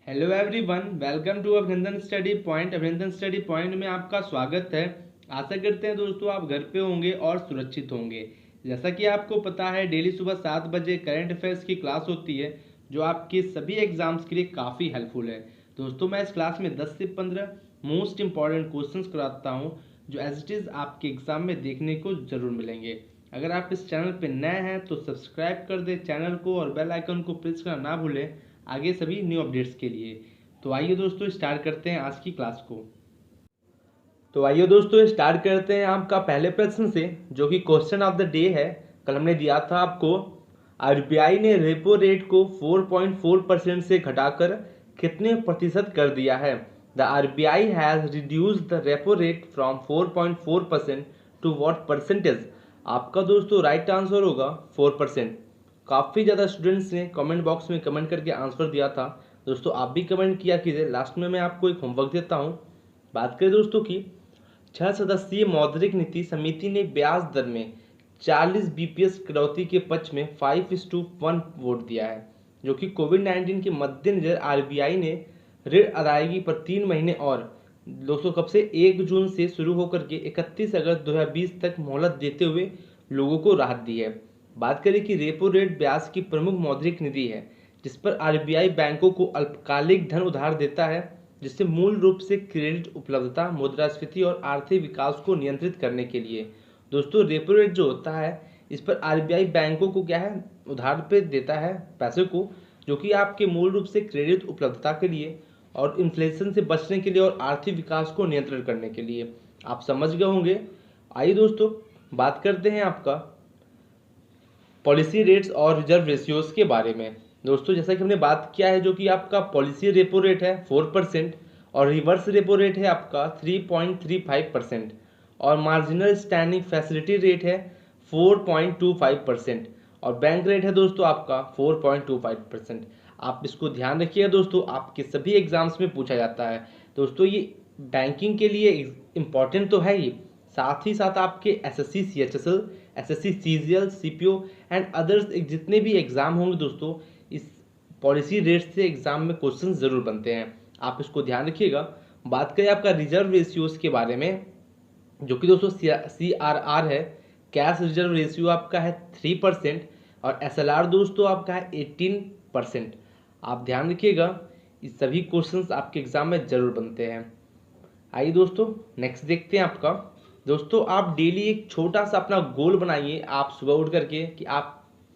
Hello everyone, welcome to अभिनंदन study point. अभिनंदन study point में आपका स्वागत है। आशा करते हैं दोस्तों आप घर पे होंगे और सुरक्षित होंगे। जैसा कि आपको पता है, डेली सुबह 7 बजे करंट अफेयर्स की क्लास होती है जो आपके सभी एग्जाम्स के लिए काफ़ी हेल्पफुल है। दोस्तों मैं इस क्लास में 10 से 15 मोस्ट इंपॉर्टेंट क्वेश्चंस कराता हूँ जो एज इट इज़ आपके एग्जाम में देखने को ज़रूर मिलेंगे। अगर आप इस चैनल पर नए हैं तो सब्सक्राइब कर दें चैनल को और बेल आइकन को प्रेस करना ना भूलें आगे सभी न्यू अपडेट्स के लिए। तो आइए दोस्तों स्टार्ट करते हैं आज की क्लास को। तो आइए दोस्तों स्टार्ट करते हैं आपका पहले प्रश्न से, जो कि क्वेश्चन ऑफ द डे है। कल हमने दिया था आपको, आरबीआई ने रेपो रेट को 4.4% से घटाकर कितने प्रतिशत कर दिया है। The RBI has reduce the repo rate from 4.4% to what percentage. आपका दोस्तों राइट आंसर होगा 4%। काफ़ी ज़्यादा स्टूडेंट्स ने कमेंट बॉक्स में कमेंट करके आंसर दिया था। दोस्तों आप भी कमेंट किया कीजिए। लास्ट में मैं आपको एक होमवर्क देता हूँ। बात करें दोस्तों की 6 सदस्यीय मौद्रिक नीति समिति ने ब्याज दर में 40 बीपीएस कटौती के पक्ष में 5:1 वोट दिया है, जो कि कोविड-19 के मद्देनजर आरबीआई ने ऋण अदायगी पर 3 महीने और दोस्तों कब से 1 जून से शुरू होकर के 31 अगस्त 2020 तक मोहलत देते हुए लोगों को राहत दी है। बात करें कि रेपो रेट ब्याज की प्रमुख मौद्रिक नीति है जिस पर आरबीआई बैंकों को अल्पकालिक धन उधार देता है, जिससे मूल रूप से क्रेडिट उपलब्धता, मुद्रास्फीति और आर्थिक विकास को नियंत्रित करने के लिए। दोस्तों रेपो रेट जो होता है इस पर आरबीआई बैंकों को क्या है, उधार पे देता है पैसे को, जो कि आपके मूल रूप से क्रेडिट उपलब्धता के लिए और इन्फ्लेशन से बचने के लिए और आर्थिक विकास को नियंत्रण करने के लिए। आप समझ गए होंगे। आइए दोस्तों बात करते हैं आपका पॉलिसी रेट्स और रिजर्व रेशियोज के बारे में। दोस्तों जैसा कि हमने बात किया है, जो कि आपका पॉलिसी रेपो रेट है 4% और रिवर्स रेपो रेट है आपका 3.35% और मार्जिनल स्टैंडिंग फैसिलिटी रेट है 4.25% और बैंक रेट है दोस्तों आपका 4.25%। आप इसको ध्यान रखिएगा दोस्तों, आपके सभी एग्जाम्स में पूछा जाता है। दोस्तों ये बैंकिंग के लिए इम्पॉर्टेंट तो है ही, साथ ही साथ आपके SSC CHSL, SSC CGL, CPO and others जितने भी एग्जाम होंगे दोस्तों, इस पॉलिसी रेट से एग्जाम में क्वेश्चन जरूर बनते हैं। आप इसको ध्यान रखिएगा। बात करें आपका रिजर्व रेशियोज के बारे में, जो कि दोस्तों CRR है, कैश रिजर्व रेशियो आपका है 3% और एसएलआर दोस्तों आपका है 18%। आप ध्यान रखिएगा, इस सभी क्वेश्चंस आपके एग्जाम में जरूर बनते हैं। आइए दोस्तों नेक्स्ट देखते हैं आपका। दोस्तों आप डेली एक छोटा सा अपना गोल बनाइए, आप सुबह उठ करके कि आप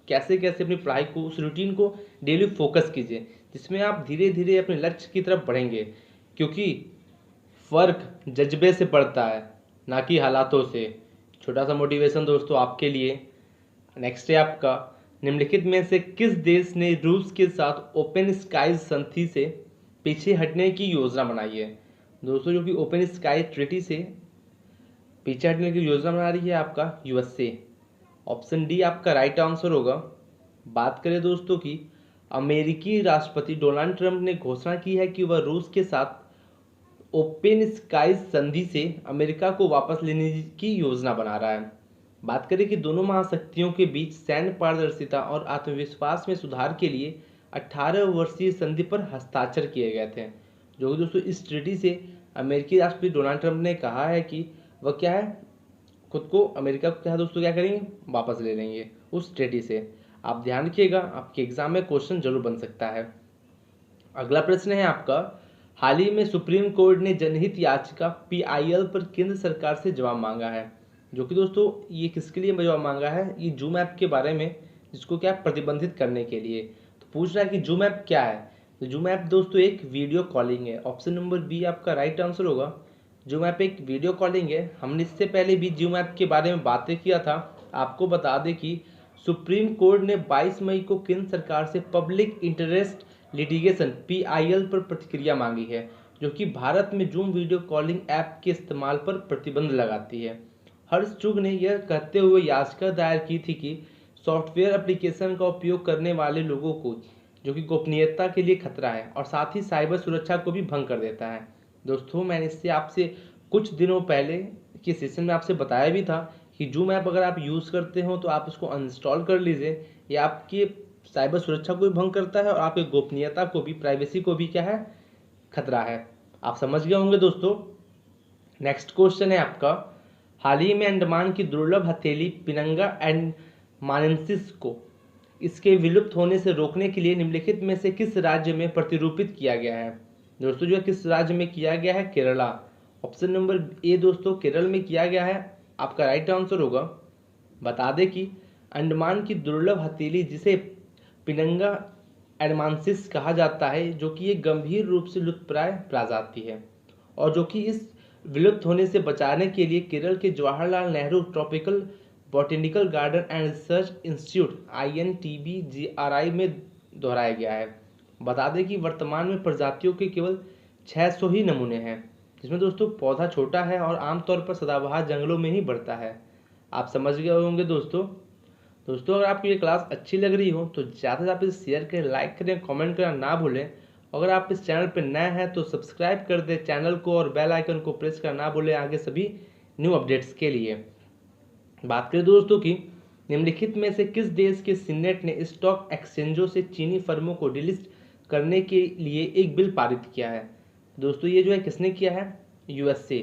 कैसे कैसे अपनी पढ़ाई को, उस रूटीन को डेली फोकस कीजिए, जिसमें आप धीरे धीरे अपने लक्ष्य की तरफ बढ़ेंगे। क्योंकि फ़र्क जज्बे से पड़ता है, ना कि हालातों से। छोटा सा मोटिवेशन दोस्तों आपके लिए। नेक्स्ट है आपका, निम्नलिखित में से किस देश ने रूस के साथ ओपन स्काईज संधि से पीछे हटने की योजना बनाई है। दोस्तों जो कि ओपन स्काई ट्रीटी से पीछे हटने की योजना बना रही है आपका यूएसए। ऑप्शन डी आपका राइट आंसर होगा। बात करें दोस्तों की, अमेरिकी राष्ट्रपति डोनाल्ड ट्रंप ने घोषणा की है कि वह रूस के साथ ओपन स्काईज संधि से अमेरिका को वापस लेने की योजना बना रहा है। बात करें कि दोनों महाशक्तियों के बीच सैन्य पारदर्शिता और आत्मविश्वास में सुधार के लिए 18 वर्षीय संधि पर हस्ताक्षर किए गए थे, जो कि दोस्तों इस ट्रीटी से अमेरिकी राष्ट्रपति डोनाल्ड ट्रंप ने कहा है कि वह क्या है, खुद को, अमेरिका को क्या है दोस्तों, क्या करेंगे, वापस ले लेंगे उस ट्रीटी से। आप ध्यान रखिएगा, आपके एग्जाम में क्वेश्चन जरूर बन सकता है। अगला प्रश्न है आपका, हाल ही में सुप्रीम कोर्ट ने जनहित याचिका पीआईएल पर केंद्र सरकार से जवाब मांगा है। जो कि दोस्तों ये किसके लिए जवाब मांगा है, ये जूम ऐप के बारे में, जिसको क्या प्रतिबंधित करने के लिए। तो पूछ रहा है कि जूम ऐप क्या है। तो जूम ऐप दोस्तों एक वीडियो कॉलिंग है। ऑप्शन नंबर बी आपका राइट आंसर होगा। जूम ऐप एक वीडियो कॉलिंग है। हमने इससे पहले भी जूम ऐप के बारे में बातें किया था। आपको बता दें कि सुप्रीम कोर्ट ने 22 मई को केंद्र सरकार से पब्लिक इंटरेस्ट लिटिगेशन पीआईएल पर प्रतिक्रिया मांगी है, जो कि भारत में जूम वीडियो कॉलिंग ऐप के इस्तेमाल पर प्रतिबंध लगाती है। हर्ष चुग ने यह कहते हुए याचिका दायर की थी कि सॉफ्टवेयर एप्लीकेशन का उपयोग करने वाले लोगों को, जो कि गोपनीयता के लिए खतरा है और साथ ही साइबर सुरक्षा को भी भंग कर देता है। दोस्तों मैंने इससे आपसे कुछ दिनों पहले के सेशन में आपसे बताया भी था कि जूम ऐप अगर आप यूज़ करते हो तो आप इसको अनइंस्टॉल कर लीजिए। ये आपके साइबर सुरक्षा को भी भंग करता है और आपकी गोपनीयता को भी, प्राइवेसी को भी क्या है, खतरा है। आप समझ गए होंगे दोस्तों। नेक्स्ट क्वेश्चन है आपका, हाल ही में अंडमान की दुर्लभ हथेली पिनंगा एंड मानेंसिस को इसके विलुप्त होने से रोकने के लिए निम्नलिखित में से किस राज्य में प्रतिरूपित किया गया है। दोस्तों जो है किस राज्य में किया गया है, केरला। ऑप्शन नंबर ए दोस्तों केरल में किया गया है, आपका राइट आंसर होगा। बता दें कि अंडमान की दुर्लभ हथेली जिसे पिनंगा एडमांसिस कहा जाता है, जो कि एक गंभीर रूप से लुप्तप्राय प्रजाति है और जो कि इस विलुप्त होने से बचाने के लिए केरल के Jawaharlal Nehru tropical botanical garden and research institute INTBGRI में दोहराया गया है। बता दें कि वर्तमान में प्रजातियों के केवल 600 ही नमूने हैं, जिसमें दोस्तों पौधा छोटा है और आमतौर पर सदाबहार जंगलों में ही बढ़ता है। आप समझ गए होंगे दोस्तों। अगर आपको ये क्लास अच्छी लग रही हो तो ज़्यादा से ज़्यादा इसे शेयर करें, लाइक करें, कमेंट करना ना भूलें। अगर आप इस चैनल पर नए हैं तो सब्सक्राइब कर दें चैनल को और बेल आइकन को प्रेस करना ना भूलें आगे सभी न्यू अपडेट्स के लिए। बात करें दोस्तों की निम्नलिखित में से किस देश के सीनेट ने स्टॉक एक्सचेंजों से चीनी फर्मों को डिलिस्ट करने के लिए एक बिल पारित किया है। दोस्तों ये जो है किसने किया है, USA।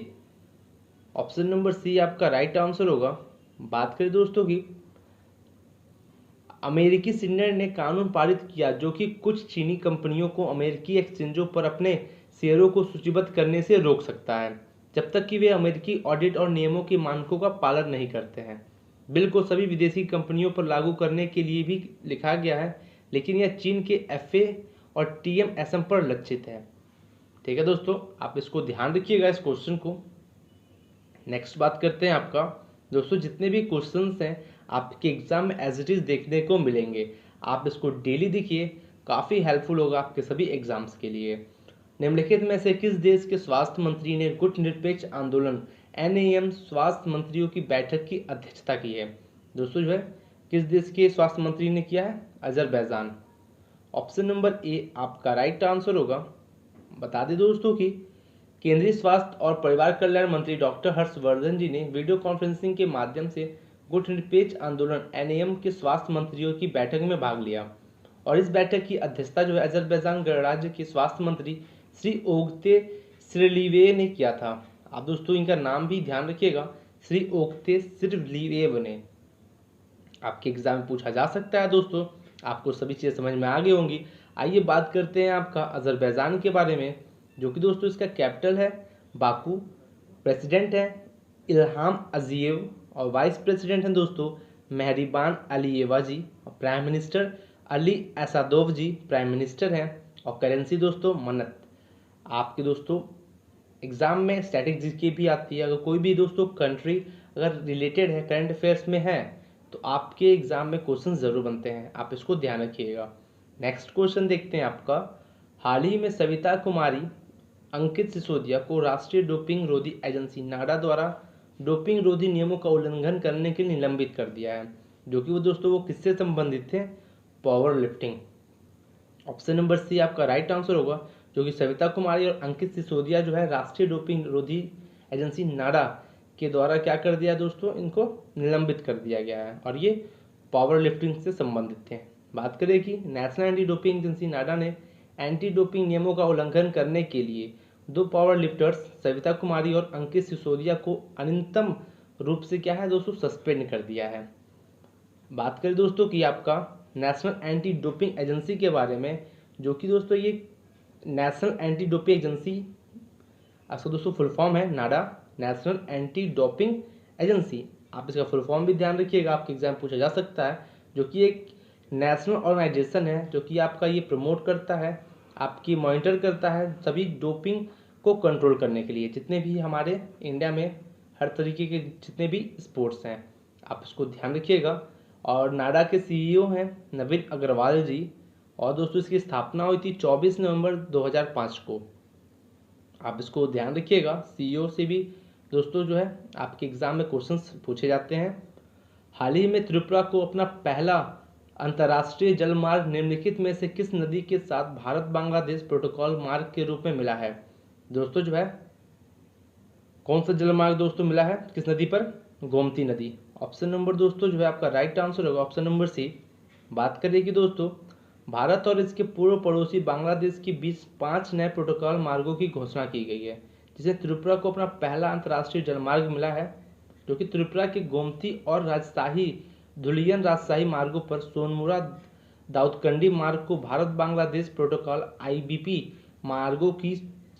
ऑप्शन नंबर सी आपका राइट आंसर होगा। बात करें दोस्तों की अमेरिकी सीनेट ने कानून पारित किया जो कि कुछ चीनी कंपनियों को अमेरिकी एक्सचेंजों पर अपने शेयरों को सूचीबद्ध करने से रोक सकता है जब तक कि वे अमेरिकी ऑडिट और नियमों के मानकों का पालन नहीं करते हैं। बिल को सभी विदेशी कंपनियों पर लागू करने के लिए भी लिखा गया है, लेकिन यह चीन के FA और TMSM पर लक्षित है। ठीक है दोस्तों, आप इसको ध्यान रखिएगा इस क्वेश्चन को। नेक्स्ट बात करते हैं आपका दोस्तों, जितने भी क्वेश्चंस हैं आपके एग्जाम में एज इट इज देखने को मिलेंगे। आप इसको डेली देखिए, काफ़ी हेल्पफुल होगा आपके सभी एग्जाम्स के लिए। निम्नलिखित में से किस देश के स्वास्थ्य मंत्री ने गुटनिरपेक्ष आंदोलन NAM स्वास्थ्य मंत्रियों की बैठक की अध्यक्षता की है। दोस्तों जो है किस देश के स्वास्थ्य मंत्री ने किया है, अजरबैजान। ऑप्शन नंबर ए आपका राइट आंसर होगा। बता दें दोस्तों कि केंद्रीय स्वास्थ्य और परिवार कल्याण मंत्री डॉक्टर हर्षवर्धन जी ने वीडियो कॉन्फ्रेंसिंग के माध्यम से गुटनिरपेक्ष आंदोलन NAM के स्वास्थ्य मंत्रियों की बैठक में भाग लिया और इस बैठक की अध्यक्षता जो है अजरबैजान गणराज्य के स्वास्थ्य मंत्री श्री ओगते सिरलीवेव ने किया था। आप दोस्तों इनका नाम भी ध्यान रखिएगा, श्री ओगते सिरलीवेव ने। आपके एग्जाम में पूछा जा सकता है दोस्तों, आपको सभी चीज़ें समझ में आ गई होंगी। आइए बात करते हैं आपका अजरबैजान के बारे में, जो कि दोस्तों इसका कैपिटल है बाकू। प्रेसिडेंट है इल्हाम अलियेव और वाइस प्रेसिडेंट हैं दोस्तों मेहरीबान अलीयेवा जी और प्राइम मिनिस्टर अली असादोव जी प्राइम मिनिस्टर हैं और करेंसी दोस्तों मन्नत। आपके दोस्तों एग्जाम में स्टैटिक जीके भी आती है। अगर कोई भी दोस्तों कंट्री अगर रिलेटेड है, करंट अफेयर्स में है, तो आपके एग्जाम में क्वेश्चन जरूर बनते हैं, आप इसको ध्यान रखिएगा। नेक्स्ट क्वेश्चन देखते हैं आपका, हाल ही में सविता कुमारी अंकित सिसोदिया को राष्ट्रीय डोपिंग रोधी एजेंसी नाडा द्वारा डोपिंग रोधी नियमों का उल्लंघन करने के लिए निलंबित कर दिया है, जो कि वो किससे संबंधित थे, powerlifting. Option number C आपका राइट आंसर होगा, जो कि सविता कुमारी और अंकित सिसोदिया जो है राष्ट्रीय डोपिंग रोधी एजेंसी नाडा के द्वारा क्या कर दिया दोस्तों, इनको निलंबित कर दिया गया है और ये पावर लिफ्टिंग से संबंधित थे। बात करें कि नेशनल एंटी डोपिंग एजेंसी नाडा ने एंटी डोपिंग नियमों का उल्लंघन करने के लिए 2 पावर लिफ्टर्स सविता कुमारी और अंकित सिसोदिया को अनियंत्रित रूप से क्या है दोस्तों, सस्पेंड कर दिया है। बात करें दोस्तों कि आपका नेशनल एंटी डोपिंग एजेंसी के बारे में, जो कि दोस्तों ये नेशनल एंटी डोपिंग एजेंसी, इसका दोस्तों फुल फॉर्म है नाडा, नेशनल एंटी डोपिंग एजेंसी। आप इसका फुल फॉर्म भी ध्यान रखिएगा, आपके एग्जाम पूछा जा सकता है। जो कि एक नेशनल ऑर्गेनाइजेशन है जो कि आपका ये प्रमोट करता है, आपकी मॉनिटर करता है सभी डोपिंग को कंट्रोल करने के लिए, जितने भी हमारे इंडिया में हर तरीके के जितने भी स्पोर्ट्स हैं, आप इसको ध्यान रखिएगा। और नाडा के CEO हैं नवीन अग्रवाल जी और दोस्तों इसकी स्थापना हुई थी 24 नवंबर 2005 को। आप इसको ध्यान रखिएगा, CEO से भी दोस्तों जो है आपके एग्जाम में क्वेश्चंस पूछे जाते हैं। हाल ही में त्रिपुरा को अपना पहला अंतर्राष्ट्रीय जल मार्ग निम्नलिखित में से किस नदी के साथ भारत बांग्लादेश प्रोटोकॉल मार्ग के रूप में मिला है। दोस्तों जो है कौन सा जल मार्ग दोस्तों मिला है किस नदी पर, गोमती नदी। ऑप्शन नंबर दोस्तों जो है आपका राइट आंसर होगा ऑप्शन नंबर सी, बात करें कि दोस्तों भारत और इसके पूर्व पड़ोसी बांग्लादेश के बीच 5 नए प्रोटोकॉल मार्गों की घोषणा की गई है, जिससे त्रिपुरा को अपना पहला अंतर्राष्ट्रीय जलमार्ग मिला है, जो कि त्रिपुरा के गोमती और राजशाही धुलियन राजशाही मार्गों पर सोनमुरा दाऊदकंडी मार्ग को भारत बांग्लादेश प्रोटोकॉल आईबीपी मार्गों की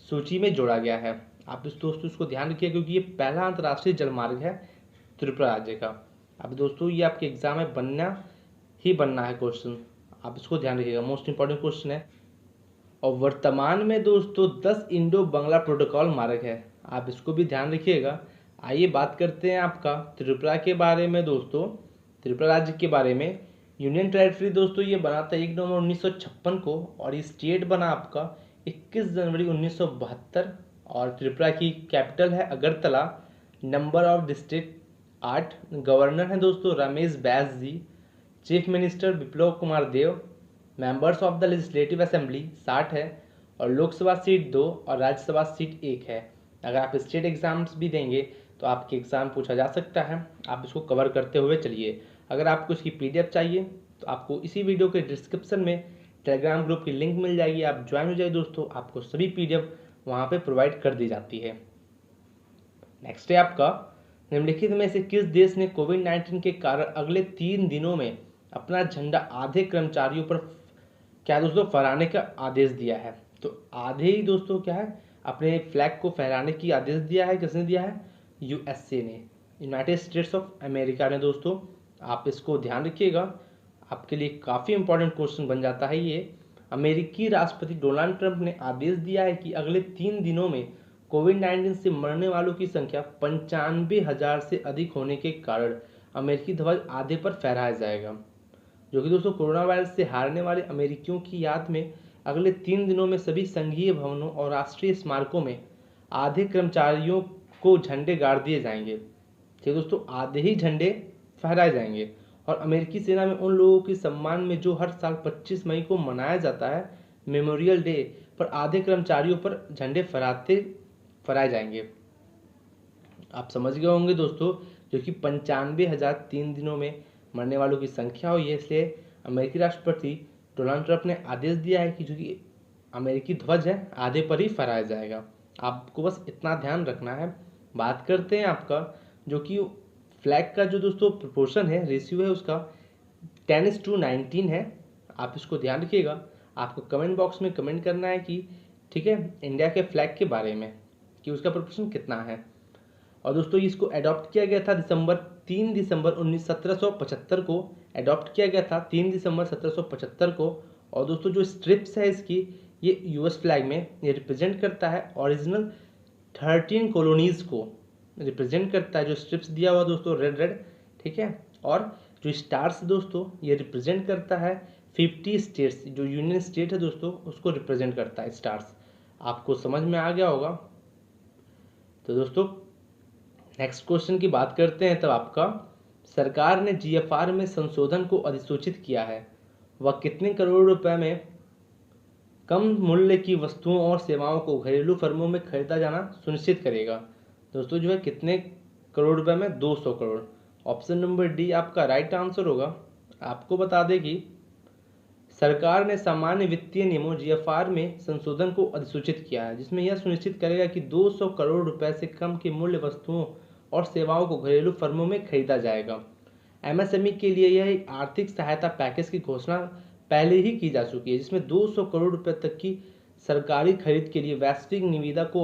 सूची में जोड़ा गया है। आप इस दोस्तों इसको ध्यान रखिए, क्योंकि ये पहला अंतर्राष्ट्रीय जलमार्ग है त्रिपुरा राज्य का। अब दोस्तों ये आपके एग्जाम में बनना है क्वेश्चन, आप इसको ध्यान रखिएगा, मोस्ट इंपॉर्टेंट क्वेश्चन है। और वर्तमान में दोस्तों 10 इंडो बंगला प्रोटोकॉल मार्ग है, आप इसको भी ध्यान रखिएगा। आइए बात करते हैं आपका त्रिपुरा के बारे में दोस्तों। त्रिपुरा राज्य के बारे में यूनियन टेरिटरी दोस्तों ये बना था 1 नवंबर 1956 को, और ये स्टेट बना आपका 21 जनवरी 1972। और त्रिपुरा की कैपिटल है Agartala. Number of district 8। Governor हैं दोस्तों Ramesh Bais ji. Chief minister Biplab Kumar Deb. Members of the legislative assembly 60 है, और लोकसभा सीट 2 और राज्यसभा सीट 1 है। अगर आप स्टेट एग्जाम्स भी देंगे तो आपके एग्ज़ाम पूछा जा सकता है, आप इसको कवर करते हुए चलिए। अगर आपको इसकी पीडीएफ चाहिए तो आपको इसी वीडियो के डिस्क्रिप्शन में टेलीग्राम ग्रुप की लिंक मिल जाएगी, आप ज्वाइन हो जाइए दोस्तों, आपको सभी पीडीएफ वहाँ पे प्रोवाइड कर दी जाती है। नेक्स्ट है आपका निम्नलिखित में से किस देश ने कोविड-19 के कारण अगले 3 दिनों में अपना झंडा आधे कर्मचारियों पर क्या दोस्तों फहराने का आदेश दिया है। तो आधे ही दोस्तों क्या है, अपने फ्लैग को फहराने की आदेश दिया है। किसने दिया है? यूएसए ने, यूनाइटेड स्टेट्स ऑफ अमेरिका ने। दोस्तों आप इसको ध्यान रखिएगा, आपके लिए काफ़ी इंपॉर्टेंट क्वेश्चन बन जाता है ये। अमेरिकी राष्ट्रपति डोनाल्ड ट्रंप ने आदेश दिया है कि अगले 3 दिनों में कोविड-19 से मरने वालों की संख्या 95,000 से अधिक होने के कारण अमेरिकी ध्वज आधे पर फहराया जाएगा, जो कि दोस्तों कोरोना वायरस से हारने वाले अमेरिकियों की याद में अगले 3 दिनों में सभी संघीय भवनों और राष्ट्रीय स्मारकों में आधे कर्मचारियों को झंडे गाड़ दिए जाएंगे। ठीक दोस्तों, आधे ही झंडे फहराए जाएंगे। और अमेरिकी सेना में उन लोगों के सम्मान में जो हर साल 25 मई को मनाया जाता है मेमोरियल डे, पर आधे कर्मचारियों पर झंडे फहराए जाएंगे। आप समझ गए होंगे दोस्तों, जो कि 95,000 3 दिनों में मरने वालों की संख्या हुई है, इसलिए अमेरिकी राष्ट्रपति डोनाल्ड ट्रंप ने आदेश दिया है कि जो कि अमेरिकी ध्वज है आधे पर ही फहराया जाएगा। आपको बस इतना ध्यान रखना है। बात करते हैं आपका जो कि फ्लैग का जो दोस्तों प्रोपोर्शन है, रेशियो है उसका 10:19 है। आप इसको ध्यान रखिएगा, आपको कमेंट बॉक्स में कमेंट करना है कि ठीक है इंडिया के फ्लैग के बारे में कि उसका प्रोपोर्शन कितना है। और दोस्तों इसको अडॉप्ट किया गया था 3 दिसंबर 1775 को अडॉप्ट किया गया था 3 दिसंबर 1775 को। और दोस्तों जो स्ट्रिप्स है इसकी, ये यूएस फ्लैग में ये रिप्रेजेंट करता है ओरिजिनल 13 कॉलोनीज़ को रिप्रेजेंट करता है। जो स्ट्रिप्स दिया हुआ दोस्तों रेड, ठीक है। और जो स्टार्स दोस्तों ये रिप्रेजेंट करता है 50 स्टेट्स, जो यूनियन स्टेट है दोस्तों उसको रिप्रेजेंट करता है स्टार्स। आपको समझ में आ गया होगा। तो दोस्तों नेक्स्ट क्वेश्चन की बात करते हैं। तब आपका सरकार ने जीएफआर में संशोधन को अधिसूचित किया है, वह कितने करोड़ रुपए में कम मूल्य की वस्तुओं और सेवाओं को घरेलू फर्मों में खरीदा जाना सुनिश्चित करेगा। दोस्तों जो है कितने करोड़ रुपए में? 200 करोड़। ऑप्शन नंबर डी आपका राइट आंसर होगा। आपको बता दें कि सरकार ने सामान्य वित्तीय नियमों जीएफआर में संशोधन को अधिसूचित किया है, जिसमें यह सुनिश्चित करेगा कि 200 करोड़ रुपए से कम की मूल्य वस्तुओं और सेवाओं को घरेलू फर्मों में खरीदा जाएगा। एमएसएमई के लिए यह एक आर्थिक सहायता पैकेज की घोषणा पहले ही की जा चुकी है, जिसमें 200 करोड़ रुपए तक की सरकारी खरीद के लिए वैश्विक निविदा को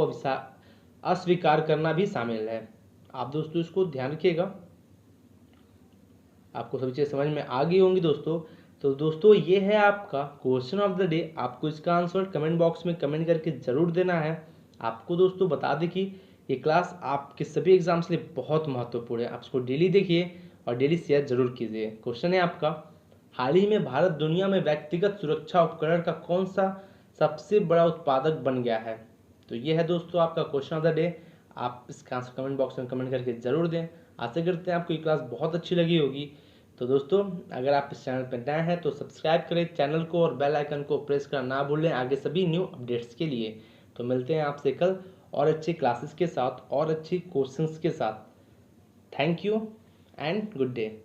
अस्वीकार करना भी शामिल है। आप दोस्तों इसको ध्यान रखिएगा। आपको सभी चीज़ें समझ में आ गई होंगी दोस्तों। तो दोस्तों ये है आपका क्वेश्चन ऑफ द डे। आपको इसका आंसर कमेंट बॉक्स में कमेंट करके ज़रूर देना है। आपको दोस्तों बता दें कि ये क्लास आपके सभी एग्जाम्स के लिए बहुत महत्वपूर्ण है। आप इसको डेली देखिए और डेली शेयर जरूर कीजिए। क्वेश्चन है आपका, हाल ही में भारत दुनिया में व्यक्तिगत सुरक्षा उपकरण का कौन सा सबसे बड़ा उत्पादक बन गया है? तो ये है दोस्तों आपका क्वेश्चन ऑफ द डे। आप इसका आंसर कमेंट बॉक्स में कमेंट करके ज़रूर दें। आशा करते हैं आपको ये क्लास बहुत अच्छी लगी होगी। तो दोस्तों अगर आप इस चैनल पर नए हैं तो सब्सक्राइब करें चैनल को और बेल आइकन को प्रेस करना ना भूलें आगे सभी न्यू अपडेट्स के लिए। तो मिलते हैं आपसे कल और अच्छी क्लासेस के साथ और अच्छी क्वेश्चंस के साथ। Thank you and good day.